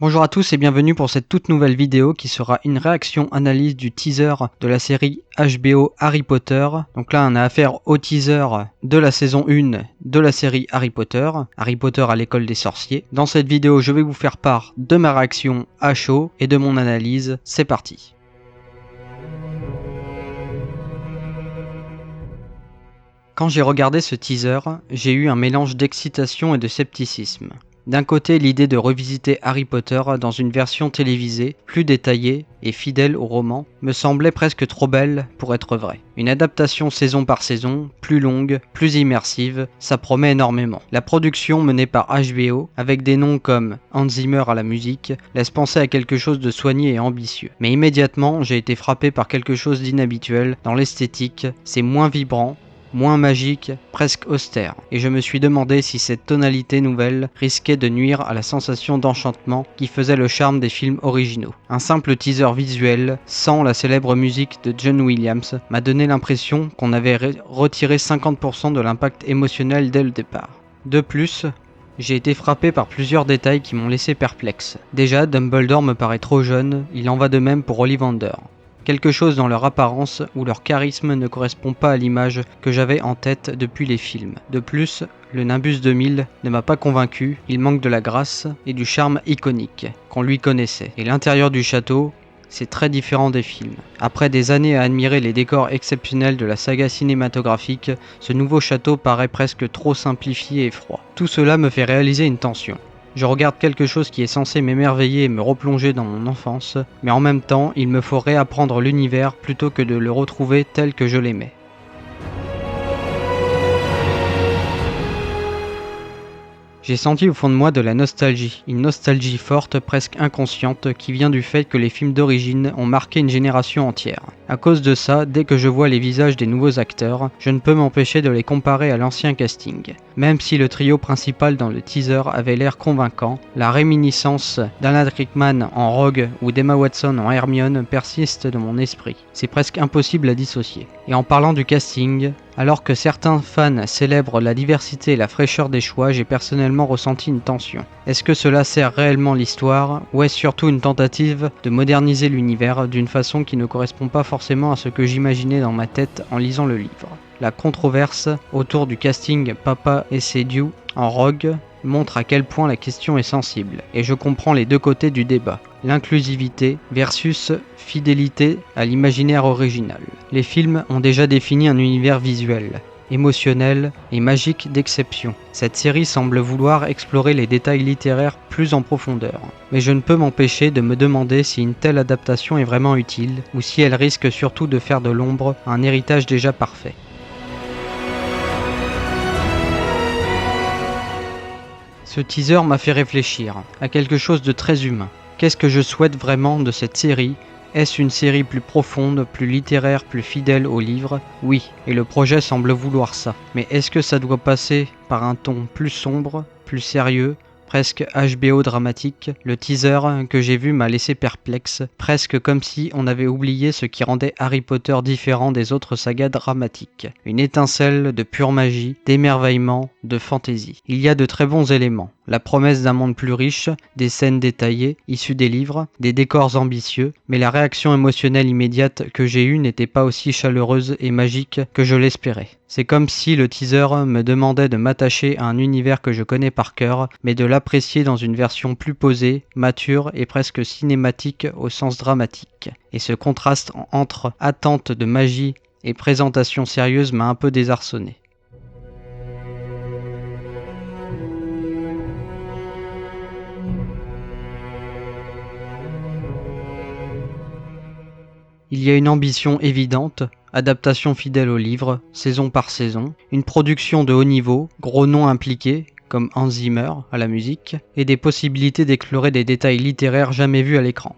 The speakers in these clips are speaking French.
Bonjour à tous et bienvenue pour cette toute nouvelle vidéo qui sera une réaction-analyse du teaser de la série HBO Harry Potter. Donc là on a affaire au teaser de la saison 1 de la série Harry Potter à l'école des sorciers. Dans cette vidéo je vais vous faire part de ma réaction à chaud et de mon analyse. C'est parti. Quand j'ai regardé ce teaser, j'ai eu un mélange d'excitation et de scepticisme. D'un côté, l'idée de revisiter Harry Potter dans une version télévisée, plus détaillée et fidèle au roman, me semblait presque trop belle pour être vraie. Une adaptation saison par saison, plus longue, plus immersive, ça promet énormément. La production menée par HBO, avec des noms comme Hans Zimmer à la musique, laisse penser à quelque chose de soigné et ambitieux. Mais immédiatement, j'ai été frappé par quelque chose d'inhabituel dans l'esthétique, c'est moins vibrant, moins magique, presque austère, et je me suis demandé si cette tonalité nouvelle risquait de nuire à la sensation d'enchantement qui faisait le charme des films originaux. Un simple teaser visuel, sans la célèbre musique de John Williams, m'a donné l'impression qu'on avait retiré 50% de l'impact émotionnel dès le départ. De plus, j'ai été frappé par plusieurs détails qui m'ont laissé perplexe. Déjà, Dumbledore me paraît trop jeune, il en va de même pour Ollivander. Quelque chose dans leur apparence ou leur charisme ne correspond pas à l'image que j'avais en tête depuis les films. De plus, le Nimbus 2000 ne m'a pas convaincu, il manque de la grâce et du charme iconique qu'on lui connaissait. Et l'intérieur du château, c'est très différent des films. Après des années à admirer les décors exceptionnels de la saga cinématographique, ce nouveau château paraît presque trop simplifié et froid. Tout cela me fait réaliser une tension. Je regarde quelque chose qui est censé m'émerveiller et me replonger dans mon enfance, mais en même temps, il me faut réapprendre l'univers plutôt que de le retrouver tel que je l'aimais. J'ai senti au fond de moi de la nostalgie, une nostalgie forte, presque inconsciente, qui vient du fait que les films d'origine ont marqué une génération entière. À cause de ça, dès que je vois les visages des nouveaux acteurs, je ne peux m'empêcher de les comparer à l'ancien casting. Même si le trio principal dans le teaser avait l'air convaincant, la réminiscence d'Alan Rickman en Rogue ou d'Emma Watson en Hermione persiste dans mon esprit. C'est presque impossible à dissocier. Et en parlant du casting, alors que certains fans célèbrent la diversité et la fraîcheur des choix, j'ai personnellement ressenti une tension. Est-ce que cela sert réellement l'histoire, ou est-ce surtout une tentative de moderniser l'univers d'une façon qui ne correspond pas forcément à ce que j'imaginais dans ma tête en lisant le livre? La controverse autour du casting Papa et Seydiu en Rogue montre à quel point la question est sensible, et je comprends les deux côtés du débat. L'inclusivité versus fidélité à l'imaginaire original. Les films ont déjà défini un univers visuel, émotionnel et magique d'exception. Cette série semble vouloir explorer les détails littéraires plus en profondeur. Mais je ne peux m'empêcher de me demander si une telle adaptation est vraiment utile, ou si elle risque surtout de faire de l'ombre à un héritage déjà parfait. Ce teaser m'a fait réfléchir à quelque chose de très humain. Qu'est-ce que je souhaite vraiment de cette série ? Est-ce une série plus profonde, plus littéraire, plus fidèle au livre ? Oui, et le projet semble vouloir ça. Mais est-ce que ça doit passer par un ton plus sombre, plus sérieux, presque HBO dramatique? Le teaser que j'ai vu m'a laissé perplexe, presque comme si on avait oublié ce qui rendait Harry Potter différent des autres sagas dramatiques. Une étincelle de pure magie, d'émerveillement, de fantaisie. Il y a de très bons éléments. La promesse d'un monde plus riche, des scènes détaillées, issues des livres, des décors ambitieux, mais la réaction émotionnelle immédiate que j'ai eue n'était pas aussi chaleureuse et magique que je l'espérais. C'est comme si le teaser me demandait de m'attacher à un univers que je connais par cœur, mais de l'apprécier dans une version plus posée, mature et presque cinématique au sens dramatique. Et ce contraste entre attente de magie et présentation sérieuse m'a un peu désarçonné. Il y a une ambition évidente, adaptation fidèle au livre, saison par saison, une production de haut niveau, gros noms impliqués, comme Hans Zimmer à la musique, et des possibilités d'explorer des détails littéraires jamais vus à l'écran.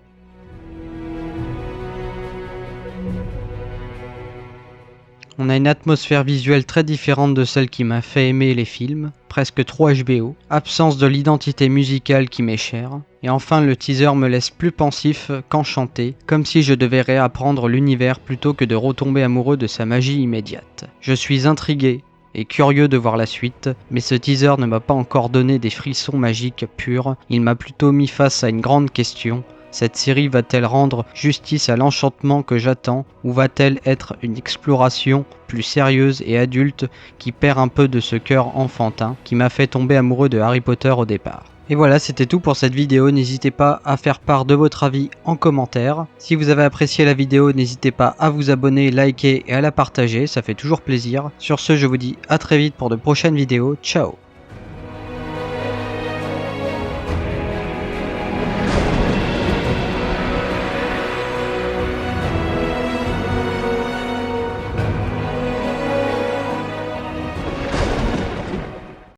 On a une atmosphère visuelle très différente de celle qui m'a fait aimer les films, presque trop HBO, absence de l'identité musicale qui m'est chère, et enfin le teaser me laisse plus pensif qu'enchanté, comme si je devais réapprendre l'univers plutôt que de retomber amoureux de sa magie immédiate. Je suis intrigué et curieux de voir la suite, mais ce teaser ne m'a pas encore donné des frissons magiques purs, il m'a plutôt mis face à une grande question. Cette série va-t-elle rendre justice à l'enchantement que j'attends, ou va-t-elle être une exploration plus sérieuse et adulte qui perd un peu de ce cœur enfantin qui m'a fait tomber amoureux de Harry Potter au départ? Et voilà, c'était tout pour cette vidéo. N'hésitez pas à faire part de votre avis en commentaire. Si vous avez apprécié la vidéo, n'hésitez pas à vous abonner, liker et à la partager, ça fait toujours plaisir. Sur ce, je vous dis à très vite pour de prochaines vidéos. Ciao!